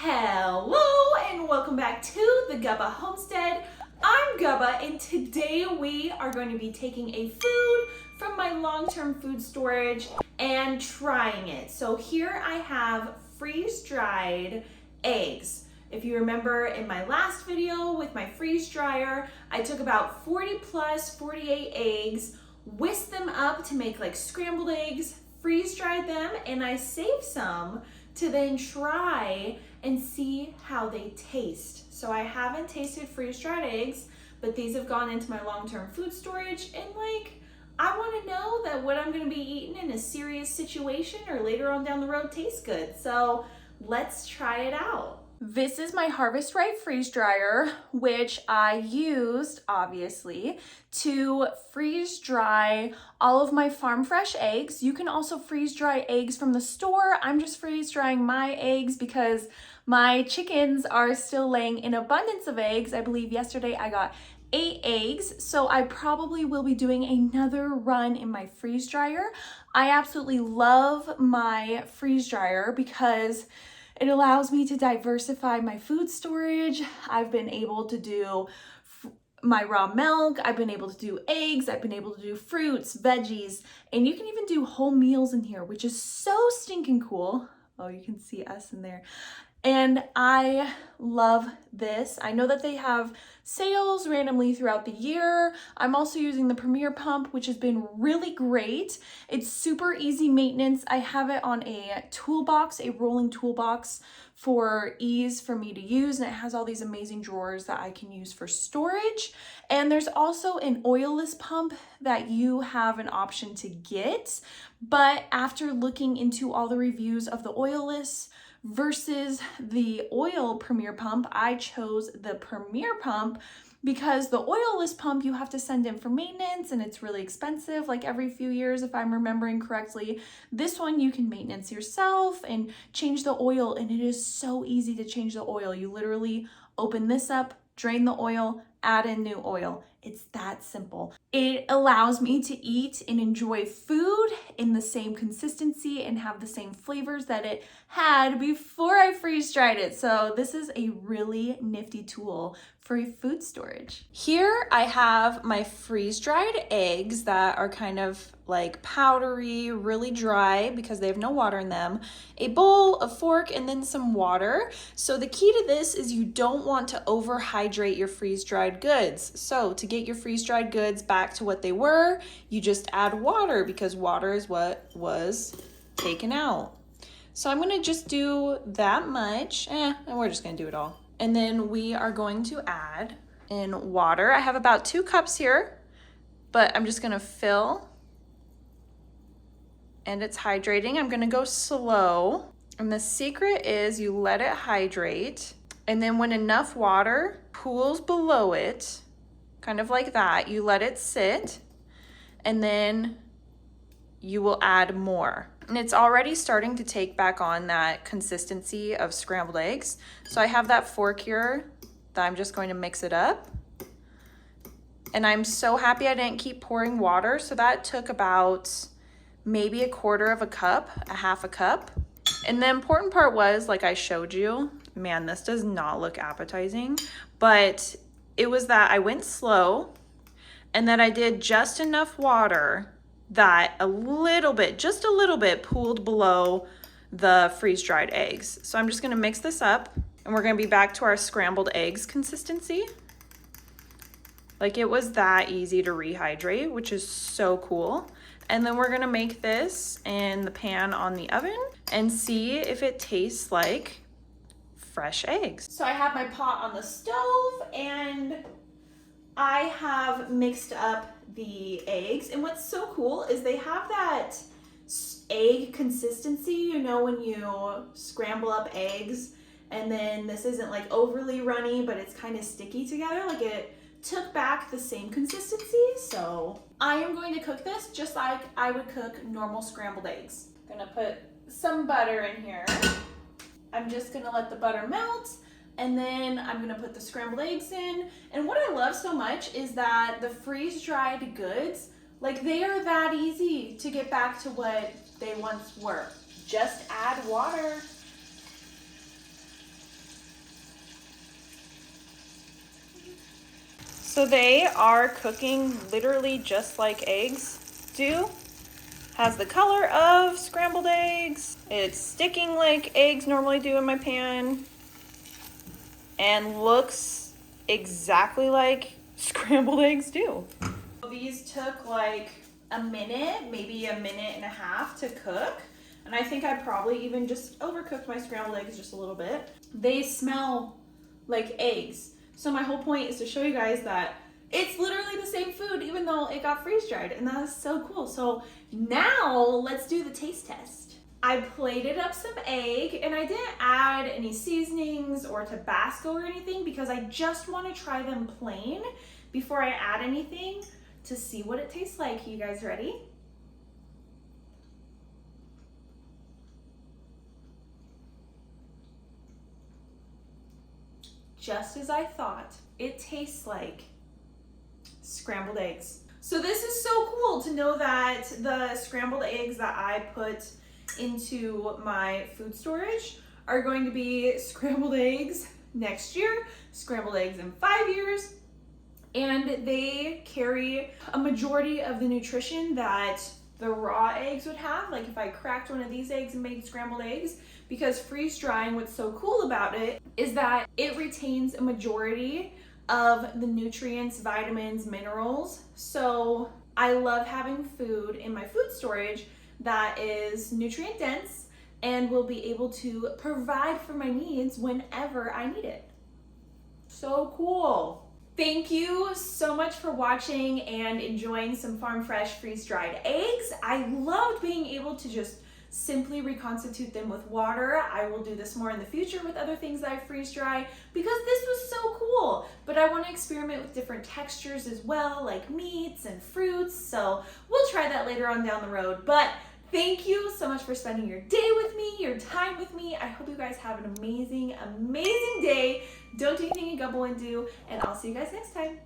Hello and welcome back to the 𝐚𝐭 Homestead. I'm 𝐚𝐭 and today we are going to be taking a food from my long-term food storage and trying it. So here I have freeze-dried eggs. If you remember in my last video with my freeze dryer, I took about 48 eggs, whisked them up to make like scrambled eggs, freeze-dried them, and I saved some to then try and see how they taste. So I haven't tasted freeze-dried eggs, but these have gone into my long-term food storage, and I want to know that what I'm going to be eating in a serious situation or later on down the road tastes good. So let's try it out. This is my Harvest Right freeze dryer, which I used, obviously, to freeze dry all of my farm fresh eggs. You can also freeze dry eggs from the store. I'm just freeze drying my eggs because my chickens are still laying in abundance of eggs. I believe yesterday I got 8 eggs, so I probably will be doing another run in my freeze dryer. I absolutely love my freeze dryer because it allows me to diversify my food storage. I've been able to do my raw milk, I've been able to do eggs, I've been able to do fruits, veggies, and you can even do whole meals in here, which is so stinking cool. Oh, you can see us in there. And I love this. I know that they have sales randomly throughout the year. I'm also using the Premier Pump, which has been really great. It's super easy maintenance. I have it on a toolbox, a rolling toolbox for ease for me to use. And it has all these amazing drawers that I can use for storage. And there's also an oilless pump that you have an option to get. But after looking into all the reviews of the oilless versus the oil Premier Pump, I chose the Premier Pump because the oilless pump you have to send in for maintenance and it's really expensive, like every few years if I'm remembering correctly. This one you can maintenance yourself and change the oil, and it is so easy to change the oil. You literally open this up, drain the oil, add in new oil. It's that simple. It allows me to eat and enjoy food in the same consistency and have the same flavors that it had before I freeze dried it. So this is a really nifty tool for food storage. Here I have my freeze dried eggs that are kind of like powdery, really dry because they have no water in them, a bowl, a fork, and then some water. So the key to this is you don't want to overhydrate your freeze dried goods. So to get your freeze dried goods back to what they were, you just add water because water is what was taken out. So I'm gonna just do that much, and we're just gonna do it all. And then we are going to add in water. I have about 2 cups here, but I'm just gonna fill, and it's hydrating. I'm gonna go slow. And the secret is you let it hydrate, and then when enough water pools below it, kind of like that, you let it sit, and then you will add more. And it's already starting to take back on that consistency of scrambled eggs. So I have that fork here that I'm just going to mix it up. And I'm so happy I didn't keep pouring water. So that took about maybe 1/4 cup, a 1/2 cup. And the important part was, like I showed you, man, this does not look appetizing, but it was that I went slow and that I did just enough water that just a little bit pooled below the freeze-dried eggs. So I'm just gonna mix this up, and we're gonna be back to our scrambled eggs consistency. Like, it was that easy to rehydrate, which is so cool. And then we're gonna make this in the pan on the oven and see if it tastes like fresh eggs. So I have my pot on the stove and I have mixed up the eggs, and what's so cool is they have that egg consistency, you know, when you scramble up eggs, and then this isn't like overly runny, but it's kind of sticky together. Like, it took back the same consistency. So I am going to cook this just like I would cook normal scrambled eggs. I'm gonna put some butter in here. I'm just gonna let the butter melt, and then I'm gonna put the scrambled eggs in. And what I love so much is that the freeze-dried goods, like, they are that easy to get back to what they once were. Just add water. So they are cooking literally just like eggs do. Has the color of scrambled eggs. It's sticking like eggs normally do in my pan. And looks exactly like scrambled eggs do. These took like a minute, maybe a minute and a half to cook. And I think I probably even just overcooked my scrambled eggs just a little bit. They smell like eggs. So my whole point is to show you guys that it's literally the same food even though it got freeze dried, and that is so cool. So now let's do the taste test. I plated up some egg and I didn't add any seasonings or Tabasco or anything because I just want to try them plain before I add anything to see what it tastes like. You guys ready? Just as I thought, it tastes like scrambled eggs. So this is so cool to know that the scrambled eggs that I put into my food storage are going to be scrambled eggs next year, scrambled eggs in 5 years, and they carry a majority of the nutrition that the raw eggs would have. Like if I cracked one of these eggs and made scrambled eggs, because freeze drying, what's so cool about it is that it retains a majority of the nutrients, vitamins, minerals. So I love having food in my food storage that is nutrient dense and will be able to provide for my needs whenever I need it. So cool. Thank you so much for watching and enjoying some farm fresh freeze dried eggs. I loved being able to just simply reconstitute them with water. I will do this more in the future with other things that I freeze dry because this was so cool. But I want to experiment with different textures as well, like meats and fruits. So we'll try that later on down the road. But thank you so much for spending your day with me, your time with me. I hope you guys have an amazing, amazing day. Don't do anything you 𝐚𝐵 wouldn't do, and I'll see you guys next time.